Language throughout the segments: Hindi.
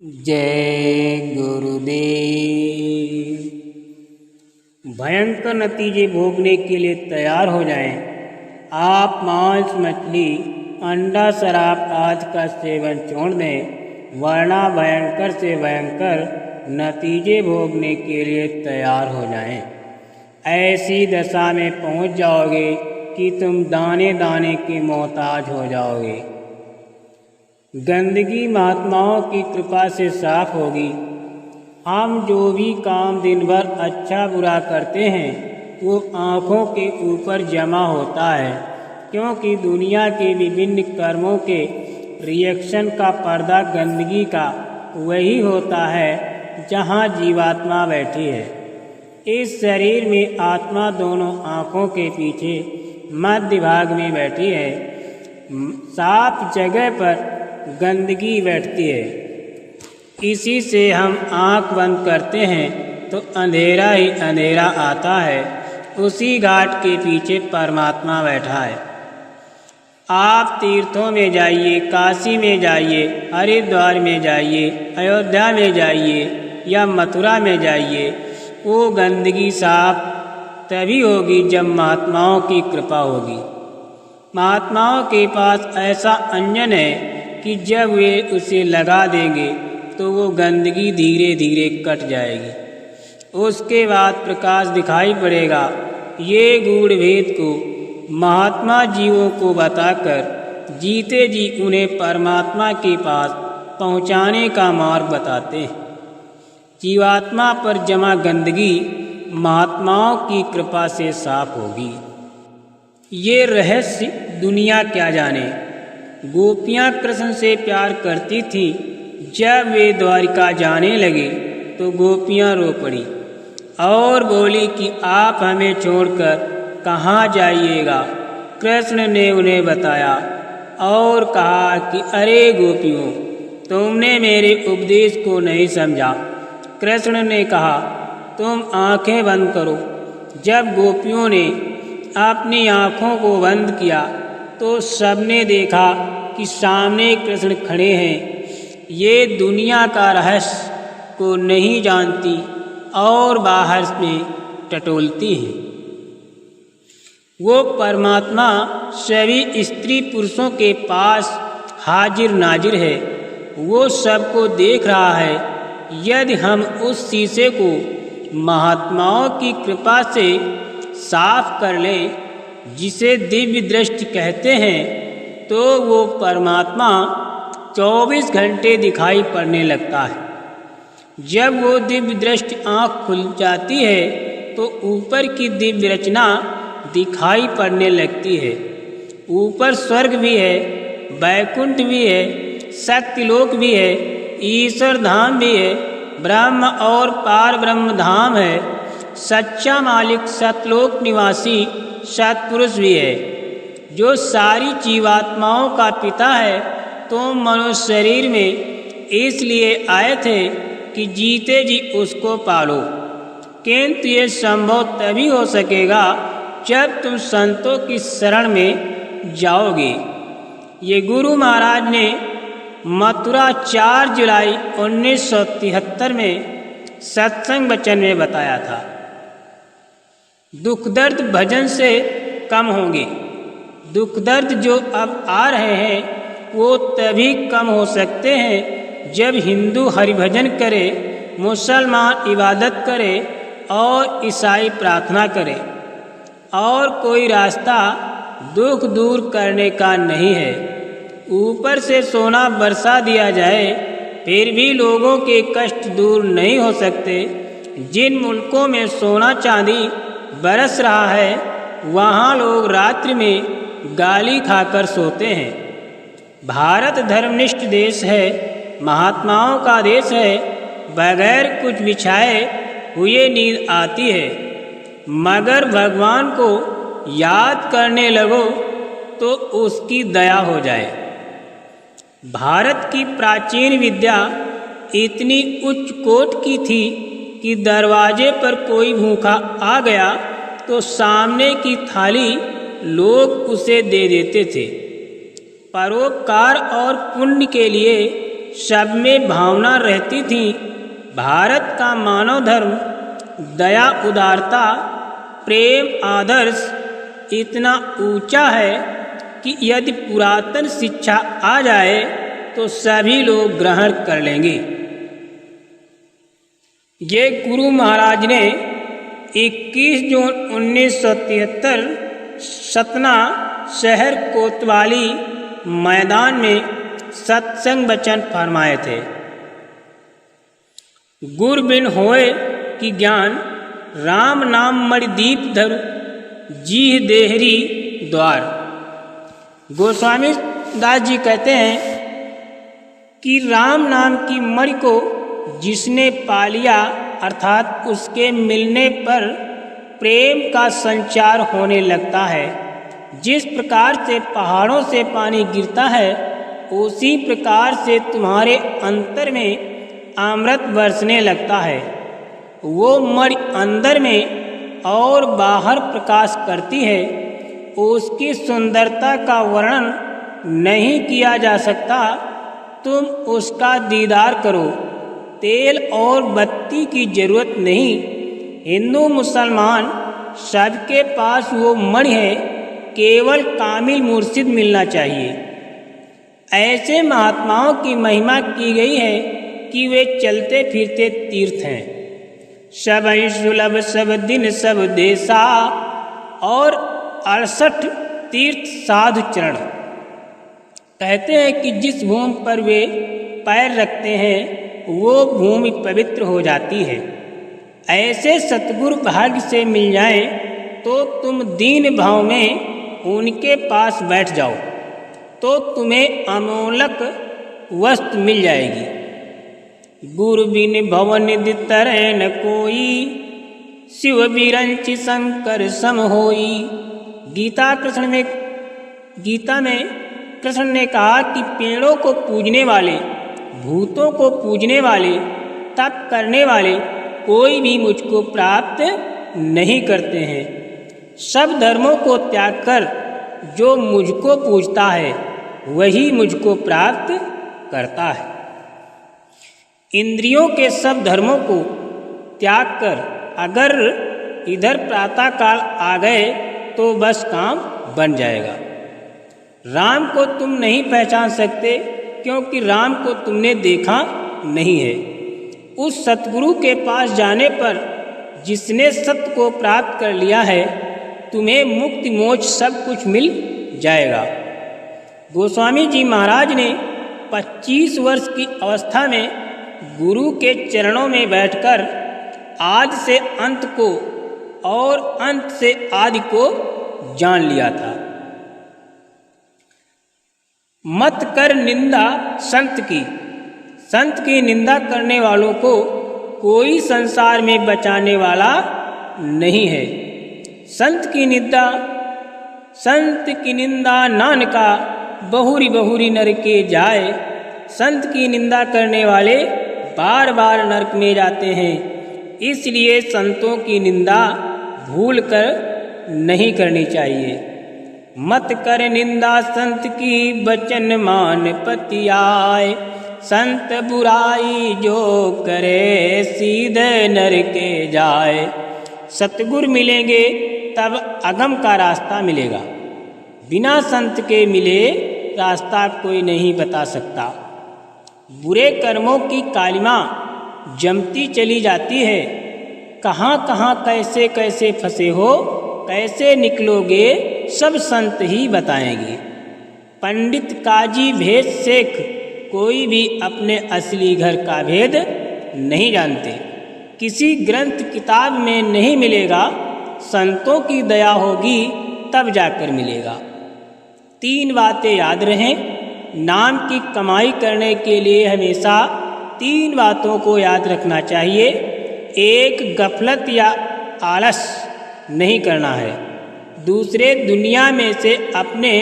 जय गुरुदेव। भयंकर नतीजे भोगने के लिए तैयार हो जाएं। आप मांस, मछली, अंडा, शराब आदि का सेवन छोड़ दें, वरना भयंकर से भयंकर नतीजे भोगने के लिए तैयार हो जाएं। ऐसी दशा में पहुंच जाओगे कि तुम दाने दाने के मोहताज हो जाओगे। गंदगी महात्माओं की कृपा से साफ होगी। हम जो भी काम दिन भर अच्छा बुरा करते हैं वो आँखों के ऊपर जमा होता है, क्योंकि दुनिया के विभिन्न कर्मों के रिएक्शन का पर्दा गंदगी का वही होता है जहाँ जीवात्मा बैठी है। इस शरीर में आत्मा दोनों आँखों के पीछे मध्य भाग में बैठी है। साफ जगह पर गंदगी बैठती है। इसी से हम आँख बंद करते हैं तो अंधेरा ही अंधेरा आता है। उसी घाट के पीछे परमात्मा बैठा है। आप तीर्थों में जाइए, काशी में जाइए, हरिद्वार में जाइए, अयोध्या में जाइए या मथुरा में जाइए, वो गंदगी साफ तभी होगी जब महात्माओं की कृपा होगी। महात्माओं के पास ऐसा अंजन है कि जब वे उसे लगा देंगे तो वो गंदगी धीरे धीरे कट जाएगी। उसके बाद प्रकाश दिखाई पड़ेगा। ये गूढ़ भेद को महात्मा जीवों को बताकर जीते जी उन्हें परमात्मा के पास पहुंचाने का मार्ग बताते हैं। जीवात्मा पर जमा गंदगी महात्माओं की कृपा से साफ होगी। ये रहस्य दुनिया क्या जाने। गोपियाँ कृष्ण से प्यार करती थी। जब वे द्वारिका जाने लगे तो गोपियाँ रो पड़ी और बोली कि आप हमें छोड़कर कहाँ जाइएगा। कृष्ण ने उन्हें बताया और कहा कि अरे गोपियों, तुमने मेरे उपदेश को नहीं समझा। कृष्ण ने कहा तुम आंखें बंद करो। जब गोपियों ने अपनी आँखों को बंद किया तो सबने देखा कि सामने कृष्ण खड़े हैं। ये दुनिया का रहस्य को नहीं जानती और बाहर में टटोलती हैं। वो परमात्मा सभी स्त्री पुरुषों के पास हाजिर नाजिर है। वो सबको देख रहा है। यदि हम उस शीशे को महात्माओं की कृपा से साफ कर लें, जिसे दिव्य दृष्टि कहते हैं, तो वो परमात्मा 24 घंटे दिखाई पड़ने लगता है। जब वो दिव्य दृष्टि आँख खुल जाती है तो ऊपर की दिव्य रचना दिखाई पड़ने लगती है। ऊपर स्वर्ग भी है, वैकुंठ भी है, शक्तिलोक भी है, ईश्वर धाम भी है, ब्रह्म और पार ब्रह्म धाम है, सच्चा मालिक सतलोक निवासी सत्पुरुष भी है, जो सारी जीवात्माओं का पिता है। तो मनुष्य शरीर में इसलिए आए थे कि जीते जी उसको पालो। किंतु ये संभव तभी हो सकेगा जब तुम संतों की शरण में जाओगे। ये गुरु महाराज ने मथुरा 4 जुलाई 1973 में सत्संग वचन में बताया था। दुख दर्द भजन से कम होंगे। दुख दर्द जो अब आ रहे हैं वो तभी कम हो सकते हैं जब हिंदू हरिभजन करे, मुसलमान इबादत करे और ईसाई प्रार्थना करे। और कोई रास्ता दुख दूर करने का नहीं है। ऊपर से सोना बरसा दिया जाए फिर भी लोगों के कष्ट दूर नहीं हो सकते। जिन मुल्कों में सोना चांदी बरस रहा है वहाँ लोग रात्रि में गाली खाकर सोते हैं। भारत धर्मनिष्ठ देश है, महात्माओं का देश है। बगैर कुछ बिछाए हुए नींद आती है। मगर भगवान को याद करने लगो तो उसकी दया हो जाए। भारत की प्राचीन विद्या इतनी उच्च कोटि की थी कि दरवाजे पर कोई भूखा आ गया तो सामने की थाली लोग उसे दे देते थे। परोपकार और पुण्य के लिए सब में भावना रहती थी। भारत का मानव धर्म दया, उदारता, प्रेम, आदर्श इतना ऊंचा है कि यदि पुरातन शिक्षा आ जाए तो सभी लोग ग्रहण कर लेंगे। ये गुरु महाराज ने 21 जून 1973 सतना शहर कोतवाली मैदान में सत्संग वचन फरमाए थे। गुर बिन होए कि ज्ञान, राम नाम मणि दीप धरु, जीह देहरी द्वार। गोस्वामी दास जी कहते हैं कि राम नाम की मणि को जिसने पा लिया, अर्थात उसके मिलने पर प्रेम का संचार होने लगता है। जिस प्रकार से पहाड़ों से पानी गिरता है, उसी प्रकार से तुम्हारे अंतर में अमृत बरसने लगता है। वो मणि अंदर में और बाहर प्रकाश करती है। उसकी सुंदरता का वर्णन नहीं किया जा सकता। तुम उसका दीदार करो, तेल और बत्ती की जरूरत नहीं। हिंदू मुसलमान सबके पास वो मणि है, केवल कामिल मुर्शिद मिलना चाहिए। ऐसे महात्माओं की महिमा की गई है कि वे चलते फिरते तीर्थ हैं। सब सुलभ सब दिन सब देशा, और 68 तीर्थ साधु चरण। कहते हैं कि जिस भूमि पर वे पैर रखते हैं वो भूमि पवित्र हो जाती है। ऐसे सतगुरु भाग्य से मिल जाएं तो तुम दीन भाव में उनके पास बैठ जाओ, तो तुम्हें अमोलक वस्तु मिल जाएगी। गुरु बिन भवन निधि तरह न कोई, शिव बिरंचि शंकर सम होई। गीता में कृष्ण ने कहा कि पेड़ों को पूजने वाले, भूतों को पूजने वाले, तप करने वाले कोई भी मुझको प्राप्त नहीं करते हैं। सब धर्मों को त्याग कर जो मुझको पूजता है वही मुझको प्राप्त करता है। इंद्रियों के सब धर्मों को त्याग कर अगर इधर प्रातः काल आ गए तो बस काम बन जाएगा। राम को तुम नहीं पहचान सकते क्योंकि राम को तुमने देखा नहीं है। उस सतगुरु के पास जाने पर जिसने सत्य को प्राप्त कर लिया है, तुम्हें मुक्ति मोक्ष सब कुछ मिल जाएगा। गोस्वामी जी महाराज ने 25 वर्ष की अवस्था में गुरु के चरणों में बैठकर आदि से अंत को और अंत से आदि को जान लिया था। मत कर निंदा संत की। संत की निंदा करने वालों को कोई संसार में बचाने वाला नहीं है। संत की निंदा नानका, बहुरी बहुरी नरके जाए। संत की निंदा करने वाले बार बार नरक में जाते हैं। इसलिए संतों की निंदा भूल कर नहीं करनी चाहिए। मत कर निंदा संत की, बचन मान पति आए। संत बुराई जो करे, सीधे नरके जाए। सतगुरु मिलेंगे तब अगम का रास्ता मिलेगा। बिना संत के मिले रास्ता कोई नहीं बता सकता। बुरे कर्मों की कालिमा जमती चली जाती है। कहाँ कहाँ कैसे कैसे फंसे हो, कैसे निकलोगे, सब संत ही बताएंगे। पंडित काजी भेद शेख कोई भी अपने असली घर का भेद नहीं जानते। किसी ग्रंथ किताब में नहीं मिलेगा, संतों की दया होगी तब जाकर मिलेगा। 3 बातें याद रहें। नाम की कमाई करने के लिए हमेशा 3 बातों को याद रखना चाहिए। 1, गफलत या आलस नहीं करना है। दूसरे, दुनिया में से अपने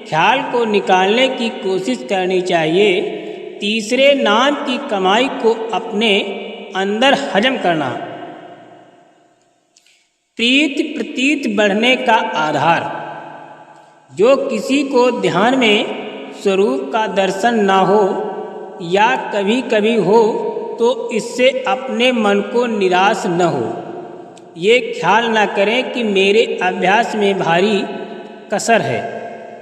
ख्याल को निकालने की कोशिश करनी चाहिए। तीसरे, नाम की कमाई को अपने अंदर हजम करना। प्रीति प्रतीत बढ़ने का आधार। जो किसी को ध्यान में स्वरूप का दर्शन ना हो या कभी कभी हो तो इससे अपने मन को निराश न हो। ये ख्याल न करें कि मेरे अभ्यास में भारी कसर है।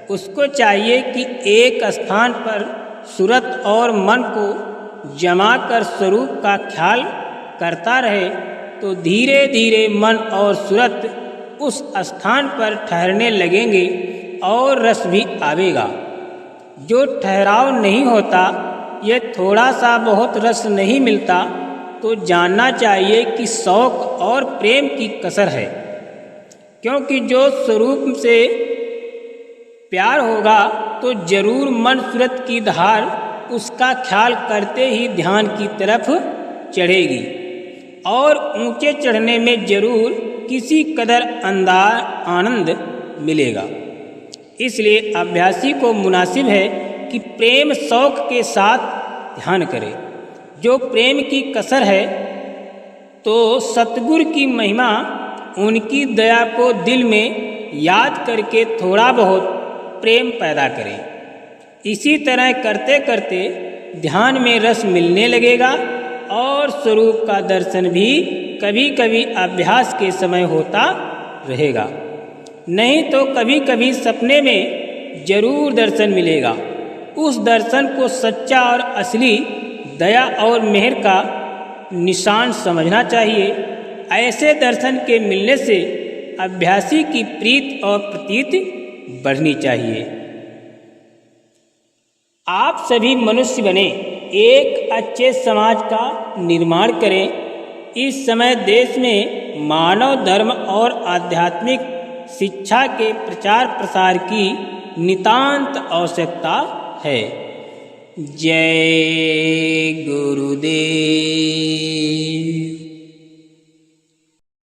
उसको चाहिए कि एक स्थान पर सूरत और मन को जमा कर स्वरूप का ख्याल करता रहे, तो धीरे धीरे मन और सूरत उस स्थान पर ठहरने लगेंगे और रस भी आवेगा। जो ठहराव नहीं होता, ये थोड़ा सा बहुत रस नहीं मिलता, तो जानना चाहिए कि शौक और प्रेम की कसर है। क्योंकि जो स्वरूप से प्यार होगा तो जरूर मन सूरत की धार उसका ख्याल करते ही ध्यान की तरफ चढ़ेगी और ऊंचे चढ़ने में जरूर किसी कदर आनंद मिलेगा। इसलिए अभ्यासी को मुनासिब है कि प्रेम शौक के साथ ध्यान करे। जो प्रेम की कसर है तो सतगुरु की महिमा, उनकी दया को दिल में याद करके थोड़ा बहुत प्रेम पैदा करें। इसी तरह करते करते ध्यान में रस मिलने लगेगा और स्वरूप का दर्शन भी कभी कभी अभ्यास के समय होता रहेगा। नहीं तो कभी कभी सपने में जरूर दर्शन मिलेगा। उस दर्शन को सच्चा और असली दया और मेहर का निशान समझना चाहिए। ऐसे दर्शन के मिलने से अभ्यासी की प्रीत और प्रतीति बढ़नी चाहिए। आप सभी मनुष्य बने, एक अच्छे समाज का निर्माण करें। इस समय देश में मानव धर्म और आध्यात्मिक शिक्षा के प्रचार प्रसार की नितांत आवश्यकता है। जय गुरुदेव।